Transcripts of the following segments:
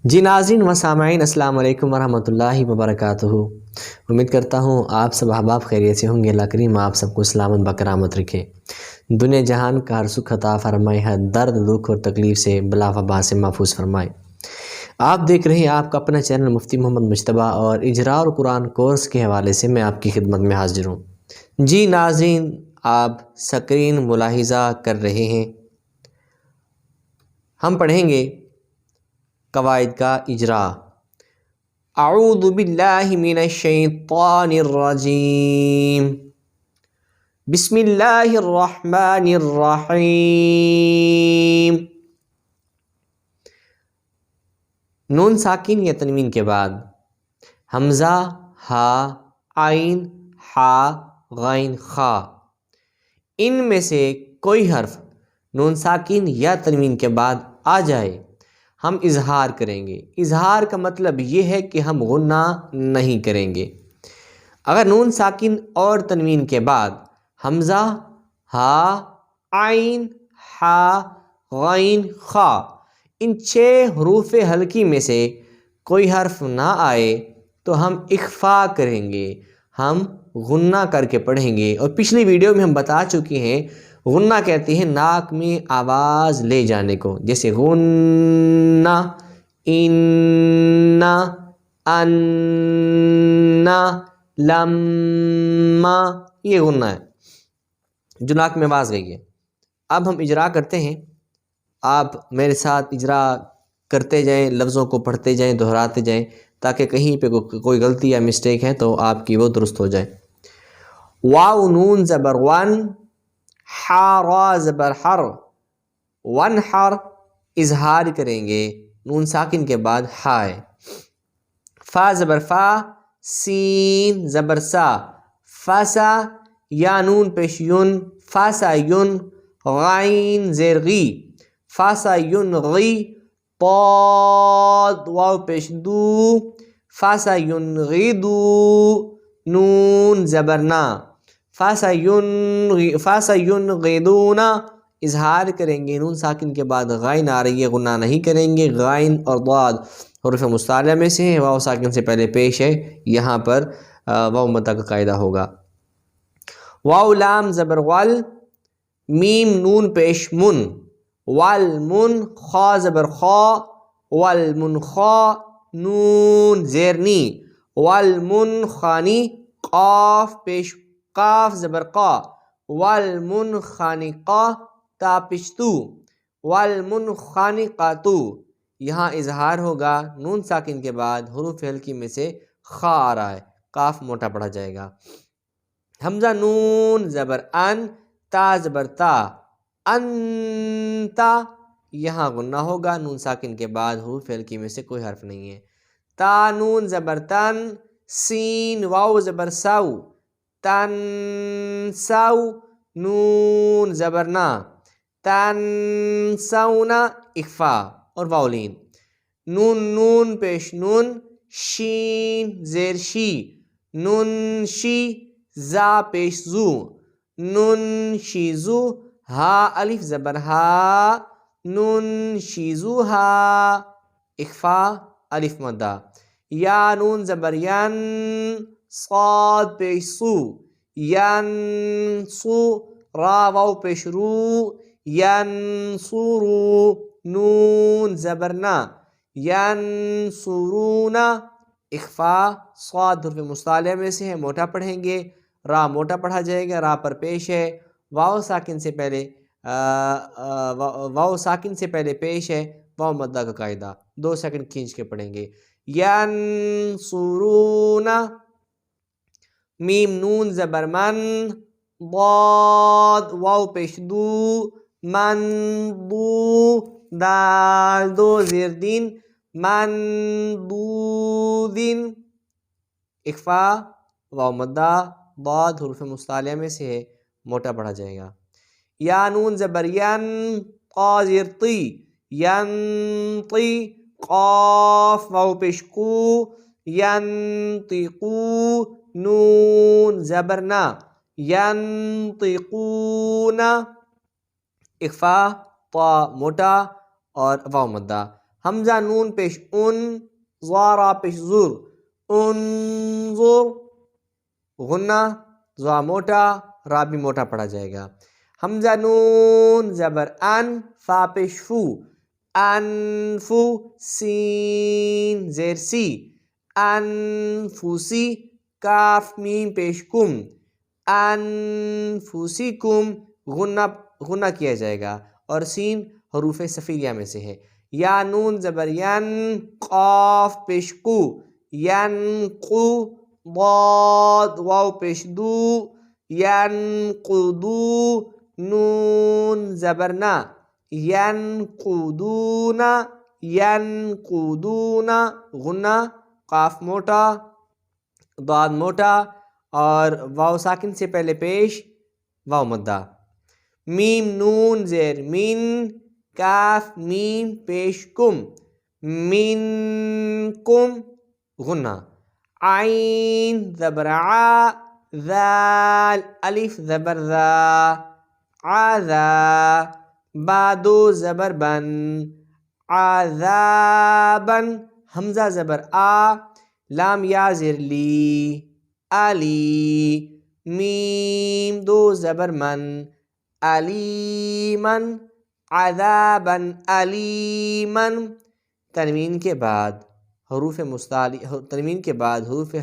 جی ناظرین و سامعین، السلام علیکم ورحمۃ اللہ وبرکاتہ۔ امید کرتا ہوں آپ سب احباب خیریت سے ہوں گے۔ اللہ کریم آپ سب کو سلامت بکرامت رکھے، دنیا جہان کا ہر سکھ عطا فرمائے، ہر درد دکھ اور تکلیف سے بلا وبا سے محفوظ فرمائے۔ آپ دیکھ رہے ہیں آپ کا اپنا چینل مفتی محمد مجتبیٰ، اور اجراء اور قرآن کورس کے حوالے سے میں آپ کی خدمت میں حاضر ہوں۔ جی ناظرین، آپ سکرین ملاحظہ کر رہے ہیں، ہم پڑھیں گے قواعد کا اجراء۔ اعوذ باللہ من الشیطان الرجیم، بسم اللہ الرحمن الرحیم۔ نون ساکن یا تنوین کے بعد حمزہ، ہا، عین، حا، غین، خا، ان میں سے کوئی حرف نون ساکن یا تنوین کے بعد آ جائے ہم اظہار کریں گے۔ اظہار کا مطلب یہ ہے کہ ہم غنہ نہیں کریں گے۔ اگر نون ساکن اور تنوین کے بعد حمزہ، ہا، عین، حا، غین، خا، ان 6 حروف ہلکی میں سے کوئی حرف نہ آئے تو ہم اخفا کریں گے، ہم غنہ کر کے پڑھیں گے۔ اور پچھلی ویڈیو میں ہم بتا چکے ہیں، غنہ کہتے ہیں ناک میں آواز لے جانے کو، جیسے غنہ، انہ، انہ، لما، یہ غنہ ہے جو ناک میں آواز گئی ہے۔ اب ہم اجراء کرتے ہیں، آپ میرے ساتھ اجراء کرتے جائیں، لفظوں کو پڑھتے جائیں، دہراتے جائیں، تاکہ کہیں پہ کوئی غلطی یا مسٹیک ہے تو آپ کی وہ درست ہو جائے۔ واو نون زبر ون، حا را زبر حر، ونحر، اظہار کریں گے، نون ساکن کے بعد ہا ہے۔ فا زبر فا، سین زبر سا، فاسا، یا نون پیش یون، فاسا یون، غین زیر غی، فاسا یون غی، طاد واو پیش دو، فاسا یون غیدو، نون زبر نا، فاسا یون غیدونا، اظہار کریں گے، نون ساکن کے بعد غائن آ رہی ہے، غنہ نہیں کریں گے۔ غائن اور ضاد حروف مستعلیہ میں سے ہیں، واو ساکن سے پہلے پیش ہے، یہاں پر واو مدہ کا قاعدہ ہوگا۔ واو لام زبر ول، میم نون پیش من، والمن، خا زبر خا، والمنخا، نون زیر نی، والمنخانی، قاف پیش قاف زبر قا، والمنخانقہ، تا پیش تو، والمنخانقاتو، یہاں اظہار ہوگا، نون ساکن کے بعد حروف ہلکی میں سے خا آ رہا ہے، قاف موٹا پڑھا جائے گا۔ حمزہ نون زبر ان، تا زبر تا، انتا، یہاں غنہ ہوگا، نون ساکن کے بعد حروف ہلکی میں سے کوئی حرف نہیں ہے۔ تا نون زبر تن، سین واو زبر سو، تن سو، نون زبر نا، تن سونا، اخفا اور واولین۔ نون نون پیش نون، شین زیر شی، نون شی، زا پیش زو، نون شیزو، ہا الف زبر ہا، نون شیزو ہا، اخفا الف مدہ۔ یا نون زبر ین، صاد پیش سو، ین سو، را واو پیش رو، ین سورو، نون زبر نا، ین سورونا، اخفا، صاد حرف مستعلیہ میں سے ہے، موٹا پڑھیں گے، را موٹا پڑھا جائے گا، را پر پیش ہے، واو ساکن سے پہلے پیش ہے، واو مدہ کا قاعدہ، 2 سیکنڈ کھینچ کے پڑھیں گے۔ ینصرونا، میم نون زبر من، ضاد واو پیش دو، من دو، دال دو زیر دین، من دو دین، اخفا، واو مدہ، ضاد حروف مستعلیہ میں سے ہے، موٹا پڑھا جائے گا۔ یا نون زبر ین، قا زیر طی، ینطی، قاف واو پیش قو، ینطقو، نون زبر نا، ینطقونا، اخفا، طا موٹا اور واو مدہ۔ حمزہ نون پیش ان، زارا پیش زور، انظر، غنہ، زا موٹا، را بھی موٹا پڑھا جائے گا۔ حمزہ نون زبر ان، فا پیش فو، انفو، سین زیر سی، انفوسی، کاف میم پیش کم، انفوسکم، غنہ کیا جائے گا اور سین حروف صفیریہ میں سے ہے۔ یا نون زبر ین، قاف پیش قو، ینقو، ضاد واو پیش دو، ینقدو، نون زبر نا، ینقدون، ینقدون، غنہ، قاف موٹا، ضاد موٹا اور واو ساکن سے پہلے پیش واو مدہ۔ میم نون زیر من، کاف میم پیش کم، منکم، غنہ۔ عین زبر ع، ذال الف زبر ذا، عذا، با دو زبر بن، عذابا، حمزہ زبر آ، لام یا زیر لی، علی، میم دو زبر من، علیمن، عذابا علیما۔ تنوین کے بعد حروف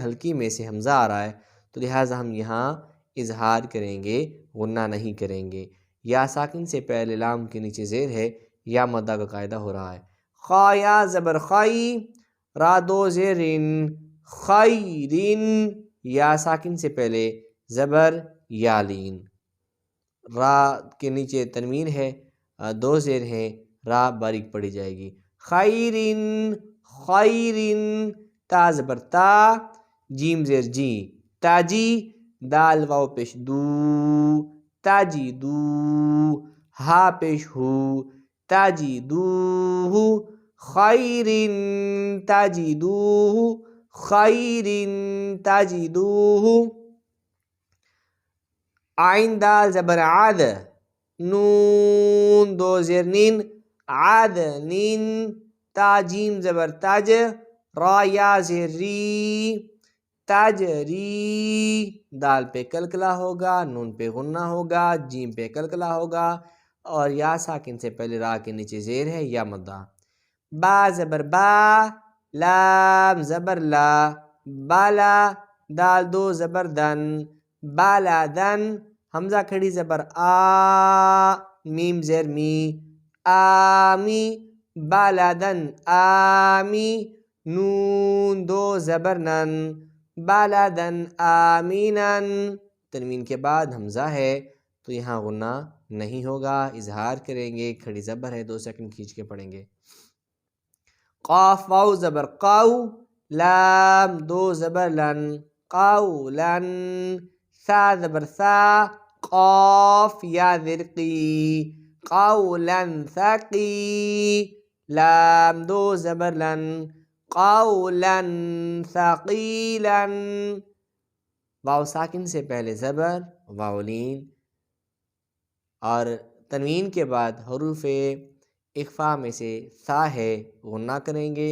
حلقی میں سے حمزہ آ رہا ہے تو لہٰذا ہم یہاں اظہار کریں گے، غنہ نہیں کریں گے۔ یا ساکن سے پہلے لام کے نیچے زیر ہے، یا مدہ کا قاعدہ ہو رہا ہے۔ خا یا زبر خائی، را دو زیرن، خیرن، یا ساکن سے پہلے زبر یا لین، را کے نیچے تنوین ہے، دو زیر ہیں، را باریک پڑھی جائے گی۔ خیرن، خیرن، تا زبر تا، جیم زیر جی، تاجی، دال واو پیش دو، تاجی دو، ہا پیش ہو، تاجی دو، خیرن تاجی دو، خیرن تاجی دو۔ عین دال زبر عاد، نون دو زیر نین، عادنین، تا جیم زبر تاج، را یا زیر ری، تاجری، دال پہ کلکلا ہوگا، نون پہ غنہ ہوگا، جیم پہ کلکلا ہوگا اور یا ساکن سے پہلے را کے نیچے زیر ہے یا مدہ۔ با زبر با، لام زبر لا، بالا، دال دو زبر دن، بالا دن، حمزہ کھڑی زبر آ، میم زیر می، آمی، بالادن آمی، نون دو زبر نن، بالادن آمینن۔ تنوین کے بعد حمزہ ہے تو یہاں غنہ نہیں ہوگا، اظہار کریں گے، کھڑی زبر ہے، 2 سیکنڈ کھینچ کے پڑھیں گے۔ قاف واو زبر قاو، لام دو زبر لن، قاولن، ثا زبر ثا، قاف یا ذرقی، قولن ثقی، لام دو زبر لن، قولن ثقیلن، واو ساکن سے پہلے زبر، واولین اور تنوین کے بعد حروف اخفا میں سے ثا ہے، غنہ کریں گے،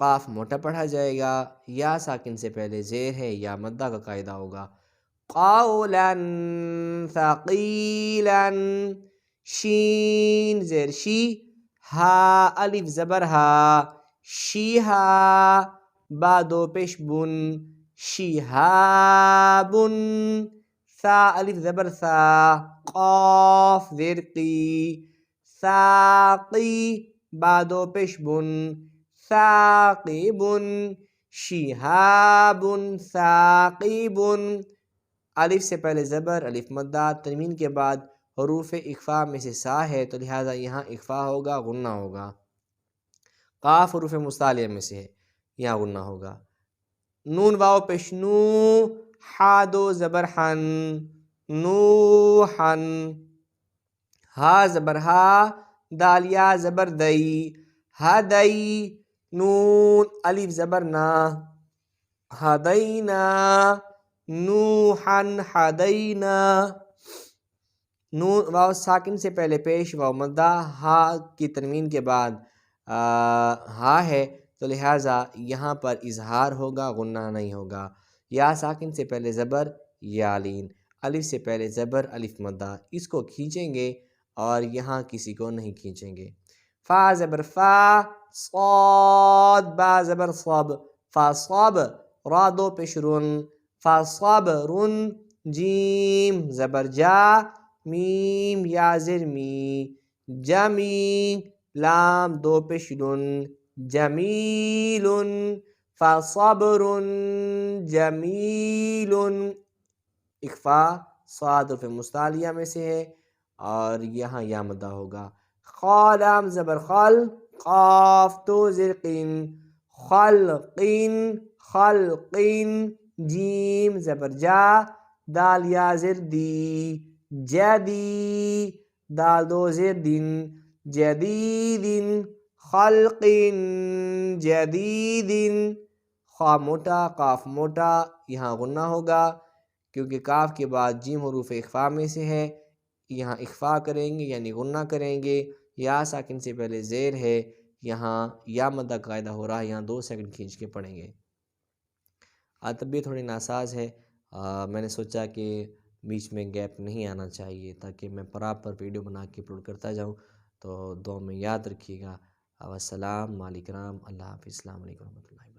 قاف موٹا پڑھا جائے گا، یا ساکن سے پہلے زیر ہے یا مدہ کا قاعدہ ہوگا۔ قولا ثقیلا، شین زیر شی، ہا الف زبر ہا، شیہا، با دو پیش بن، شیہابن، ثا الف زبر ثا، قاف زیر قی، ثاقی، با دو پیش بن، ثاقبن، شیہابن ثاقبن، الف سے پہلے زبر، الف مدہ۔ تنوین کے بعد حروف اخفا میں سے سا ہے تو لہٰذا یہاں اخفا ہوگا، غنہ ہوگا۔ قاف حروف مستعلیہ میں سے ہے، یہاں غنہ ہوگا۔ نون واو پیش نو، ہا دو زبر حن، نوحن، ہا زبر ہا، دال یا زبر دئی، ہدئی، نون الف زبر نا، ہدینا، نوحن ہدینا، نون واو ساکن سے پہلے پیش واو مدہ، ہا کی تنوین کے بعد ہا ہے تو لہٰذا یہاں پر اظہار ہوگا، غنہ نہیں ہوگا۔ یا ساکن سے پہلے زبر یا لین، الف سے پہلے زبر الف مدہ، اس کو کھینچیں گے اور یہاں کسی کو نہیں کھینچیں گے۔ فا زبر فا، صاد با زبر صب، فا صب، را دو پیش رن، فا صب رن، جیم زبر جا، میم یا زر می، جمی، لام دو پیش نون، جمیل، فصبر جمیل۔ اخفا صاد حرف مستعلیہ میں سے ہے اور یہاں یا مدہ ہوگا۔ خالام زبر خل، قاف تو زر قین، خلقین، خلقین، جیم زبر جا، دال یا زر دی، جدی، دال دو زر دن، جدید، خلق جدید۔ خا موٹا، قاف موٹا، یہاں غنہ ہوگا کیونکہ کاف کے بعد جیم حروف اخفا میں سے ہے، یہاں اخفا کریں گے یعنی غنہ کریں گے۔ یا ساکن سے پہلے زیر ہے، یہاں یا مدہ قاعدہ ہو رہا ہے، یہاں 2 سیکنڈ کھینچ کے پڑھیں گے۔ طبیعت تھوڑی ناساز ہے، میں نے سوچا کہ بیچ میں گیپ نہیں آنا چاہیے تاکہ میں پراپر ویڈیو بنا کے اپلوڈ کرتا جاؤں، تو دعا میں یاد رکھیے گا۔ والسلام علیکم، اللہ حافظ، السلام علیکم ورحمۃ اللہ۔